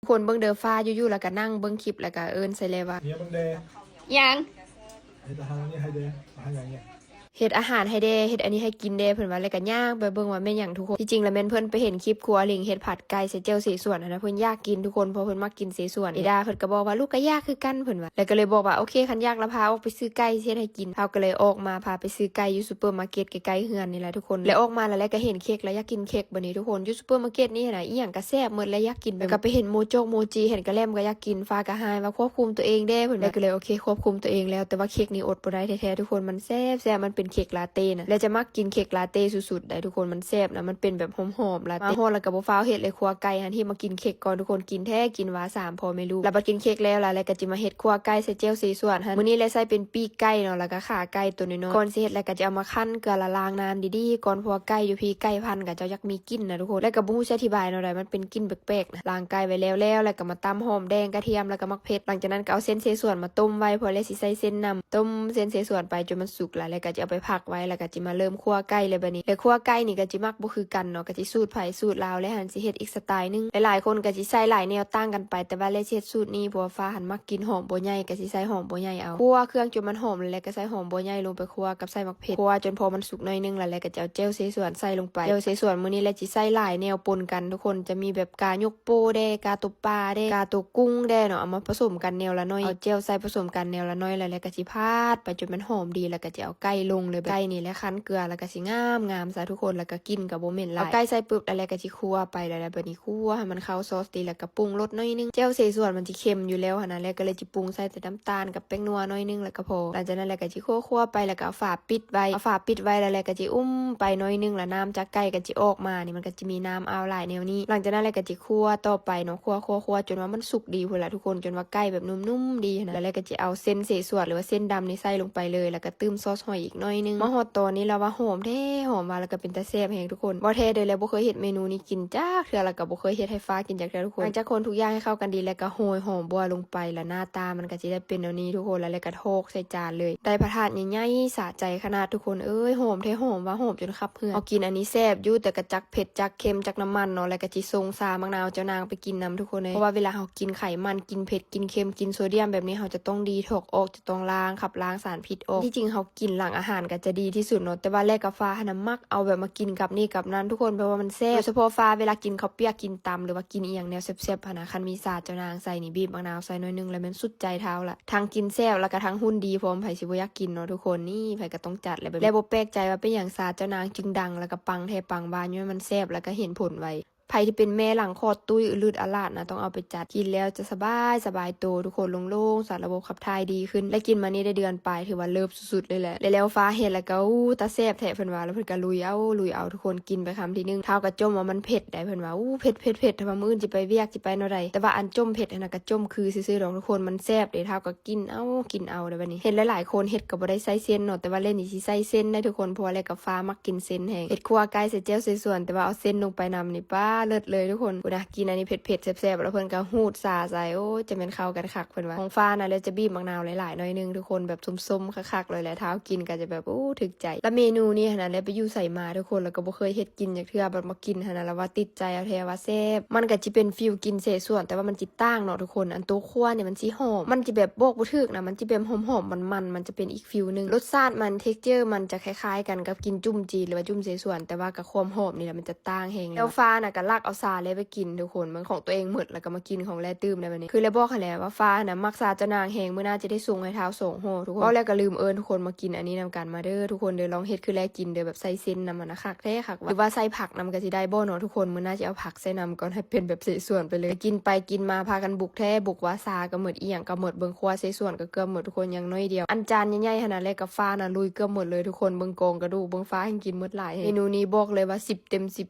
คนเบิ่งเด้อฟ้าอยู่ๆแล้วก็นั่งเบิ่งคลิปแล้วก็เอิ้นใส่เลยว่าเนี่ยมึงเดย์ยังเฮ็ดอาหารนี่ให้เดย์อาหารอย่างเงี้ยเฮ็ดอาหารให้เด้เฮ็ดอันนี้ให้กินเด้เพิ่นว่าแล้วก็ย่างไปเบิ่งว่าแม่นหยังทุกคนที่จริงแล้วแม่นเพิ่นไปเห็นคลิปครัวลิงเฮ็ดผัดไก่ใส่เจียวสีส่วนนะเพิ่นอยากกินทุกคนเพราะเพิ่นมักกินสีส่วนอีดาเพิ่นก็บอกว่าลูกก็อยากคือกันเพิ่นว่าแล้วก็เลยบอกว่าโอเคคันอยากแล้วพาออกไปซื้อไก่เฮ็ดให้กินเฮาก็เลยออกมาพาไปซื้อไก่อยู่ซุปเปอร์มาร์เก็ตใกล้ๆเฮือนนี่แหละทุกคนแล้วออกมาแล้วก็เห็นเค้กแล้วอยากกินเค้กบัดนี้ทุกคนอยู่ซุปเปอร์มาร์เก็ตนี่น่ะอีหยังก็แซ่บหมดแล้วอยากกินแล้วก็ไปเห็นโมโจกโมจิเห็นกระแลมก็อยากกินฟ้าก็หายว่าควบคุมตัวเองเด้เพิ่นก็เลยโอเคควบคุมตัวเองแล้วแต่ว่าเค้กนี่อดบ่ได้แท้ๆทุกคนมันแซ่บๆมันเป็นเค้กลาเต้นะแล้วจะมักกินเค้กลาเต้สุดๆได้ทุกคนมันแซ่บนะมันเป็นแบบหอมๆลาเต้มาฮอดแล้วก็บ่ฟ้าวเฮ็ดเลยครัวไก่หันที่มากินเค้กก่อนทุกคนกินแท้กินหวา3พอไม่รู้แล้วบัดกินเค้กแล้วล่ะแล้วก็สิมาเฮ็ดครัวไก่ใส่เจียวสีส่วนหั่นมื้อนี้เลยใส่เป็นปีกไก่เนาะแล้วก็ขาไก่ตัวน้อยๆก่อนสิเฮ็ดแล้วก็จะเอามาคั่นเกลือละลางน้ำดีๆก่อนเพราะว่าไก่อยู่พี่ไก่พันธุ์ก็เจ้าอยากมีกลิ่นนะทุกคนแล้วก็บ่ฮู้สิอธิบายเนาะได้มันเป็นกลิ่นแปลกๆนะล้างไก่ไว้แล้วก็มาตำหอมแดงกระเทียมแล้วก็มักเผ็ดหลังจากนั้นก็เอาเส้นเสส่วนมาต้มไว้พอแล้วสิใส่เส้นนำต้มเส้นเสส่วนไปจนมันสุกแล้วก็จะเอาไปพักไว้แล้วก็จะมาเริ่มคั่วไก่เลยบัดนี้แล้วคั่วไก่นี่ก็จิมักบ่คือกันเนาะก็สิสูตรไผสูตรลาวและหันสิเฮ็ดอีกสไตล์นึงหลายๆคนก็สิใส่หลายแนวต่างกันไปแต่ว่าเลยเฮ็ดสูตรนี้เพราะว่าฟ้าหันมักกินหอมบ่ใหญ่ก็สิใส่หอมบ่ใหญ่เอาคั่วเครื่องจนมันหอมแล้วก็ใส่หอมบ่ใหญ่ลงไปคั่วกับใส่มักเผ็ดคั่วจนพอมันสุกหน่อยนึงแล้วก็จะเอาเจลเสส่วนใส่ลงไปเจลเสส่วนมื้อนี้แล้วสิใส่หลายแนวปนกันทุกคนจะมีแบบกายกโปเด้กาตุปลาเด้กาตุกุ้งเด้เนาะเอามาผสมกันแนวละน้อยเอาเจลใส่ผสมกันแนวละน้อยแล้วก็สิพาดไปจนมันหอมดีแล้วก็จะเอาไก่ลงเลยไก่นี่แล้วคั้นเกลือแล้วก็สิงามซะทุกคนแล้วก็กินกับบ่เหม็นหลายเอาไก่ใส่ปึ๊บแล้วก็สิคั่วไปแล้วบัดนี้คั่วให้มันเข้าซอสดีแล้วก็ปรุงรสหน่อยนึงเจลเสส่วนมันสิเค็มอยู่แล้วหั่นน่ะแล้วก็เลยสิปรุงใส่แต่น้ำตาลกับแป้งนัวหน่อยนึงแล้วก็พอหลังจากนั้นแล้วก็สิคั่วไปแล้วก็เอาฝาปิดไว้แล้วก็สิไปหน่อยนึงแล้วน้ำจากไก่ก็สิออกมานี่มันก็จะมีน้ำเอาหลายแนวนี้หลังจากนั้นแล้วก็สิคั่วต่อไปเนาะคั่วจนว่ามันสุกดีพุ่นล่ะทุกคนจนว่าไก่แบบนุ่มๆดีนะแล้วก็จะเอาเส้นเสส่วนหรือว่าเส้นดำนี่ใส่ลงไปเลยแล้วก็ตื้มซอสหอยอีกหน่อยนึงมาฮอดตอนนี้แล้วว่าหอมแท้หอมมาแล้วก็เป็นตาแซ่บแฮงทุกคนบ่แท้เด้อแล้วบ่เคยเฮ็ดเมนูนี้กินจ้าเทื่อแล้วก็บ่เคยเฮ็ดให้ฟ้ากินจักเทื่อทุกคนหลังจากคนทุกอย่างให้เข้ากันดีแล้วก็โรยหอมบัวลงไปแล้วหน้าตามันก็สิได้เป็นแนวนี้ทุกคนแล้วก็โทกใส่จานเลยได้พระธาตุใหญ่ๆสะใจขนาดทุกคนเอ้ยหอมแท้หอมว่าหอมจนขับเหือเอากินอันนี้แซ่บอยู่แต่ก็จักเผ็ดจักเค็มจักน้ำมันเนาะแล้วก็สิส่งซามะนาวเจ้านางไปกินนำทุกคนเลยเพราะว่าเวลาเฮากินไขมันกินเผ็ดกินเค็มกินโซเดียมแบบนี้เฮาจะต้องดีท็อกออกจะต้องล้างขับล้างสารพิษออกที่จริงเฮากินหลังอาหารก็จะดีที่สุดเนาะแต่ว่าแลกกับฟ้าหันมักเอาแบบมากินกับนี่กับนั้นทุกคนเพราะว่ามันแซ่บโดยเฉพาะฟ้าเวลากินข้าวเปียกกินตำหรือว่ากินอีหยังแนวแซ่บๆหั่นน่ะคันมีสาดเจ้านางใส่นี่บีบมะนาวใส่หน่อยนึงแล้วมันสุดใจเท้าละทั้งกินแซ่บแล้วก็ทั้งหุ่นดีพร้อมไผสิบ่อยากกินเนาะทุกคนนี่ไผก็ต้องจัดเลยแบบแล้วบ่แปลกใจว่าเป็นหยังสาดเจ้านางจึงดังแล้วก็ปังแท้ปังบานอยู่มันแซ่บแล้วก็เห็นผลไวไผที่เป็นแม่หลังคลอดตุ้ยอืดอาลาดนะต้องเอาไปจัดกินแล้วจะสบายโตทุกคนโล่งๆสารระบบขับถ่ายดีขึ้นและกินมานี่ได้เดือนปลายถือว่าเลิฟสุดๆเลยแหละแล้วฟ้าเห็นแล้วก็ตาแซ่บแท้เพิ่นว่าแล้วเพิ่นก็ลุยเอาทุกคนกินไปคำที่นึงเท้ากระจมว่ามันเผ็ดได้เพิ่นว่าเผ็ดถ้าว่ามื้ออื่นสิไปเวียกสิไปเนาะใดแต่ว่าอันจมเผ็ดน่ะก็จมคือซื่อๆดอกทุกคนมันแซ่บเด้เท้าก็กินเอาเด้อบัดนี้เห็นหลายๆคนเฮ็ดก็บ่ได้ใส่เส้นเนาะแต่ว่าเล่นนี่สิใส่เส้นได้ทุกคนเพราะว่าแล้วก็ฟ้ามักกินเส้นแห้งเฮ็ดคั่วไก่ใส่เจียวใส่ส่วนแต่ว่าเอาเส้นลงไปนำนี่ป้าเลิศเลยทุกคนกูนะกินอันนี้เผ็ดแซ่บๆแล้วเพิ่นก็หูดซาใส่โอ้จะเป็นเข้ากันคักเพิ่นว่าของฟ้านะแล้วจะบีบมะนาวหลายๆหน่อยนึงทุกคนแบบส้มๆคักๆเลยแหละเท้ากินก็จะแบบโอ้ถึกใจแล้วเมนูนี้หั่นน่ะแล้วไปอยู่ใส่มาทุกคนแล้วก็บ่เคยเฮ็ดกินจักเทื่อแบบมากินหั่นน่ะแล้วว่าติดใจเอาแท้ว่าแซ่บมันก็สิเป็นฟีลกินเสส่วนแต่ว่ามันจิต่างเนาะทุกคนอันตัวคั่วเนี่ยมันสิหอมมันสิแบบบอกบ่ถูกนะมันสิแบบหอมๆมันจะเป็นอีกฟีลนึงรสชาติมัน texture มันจะคล้ายๆกันกับกินจุ่มจีนหรือว่าจุ่มเสส่วนแต่ว่ากับความหอมนี่แหละมันจะต่างแฮงแล้วฟ้าน่ะก็ลักเอาซาเลยไปกินทุกคนมันของตัวเองหมดแล้วก็มากินของแลตื้มได้บัดนี้คือแล้วบอกให้แล้วว่าฟ้าน่ะมักซาเจ้านางแฮงมื้อหน้าจะได้ส่งให้เท้าส่งโหทุกคนแล้วก็ลืมเอิ้นทุกคนมากินอันนี้นำกันมาเด้อทุกคนเด้อลองเฮ็ดคือแลกินเด้อแบบใส่เส้นนำมันนะคักแท้คักหรือว่าใส่ผักนำก็สิได้บ่เนาะทุกคนมื้อหน้าจะเอาผักใส่นำก่อนให้เป็นแบบเสส่วนไปเลยกินไปกินมาพากันบุกแท้บุกว่าซาก็หมดอีหยังก็หมดเบิ่งครัวเสส่วนก็เกือบหมดทุกคนยังน้อยเดียวอันจานใหญ่ๆขนาดแลกับฟ้าน่ะลุยเกือบหมดเลยทุกคนเบิ่งโกงกระดูกเบิ่งฟ้าให้กินหมดหลายเมนูนี้บอกเลยว่า10 เต็ม 10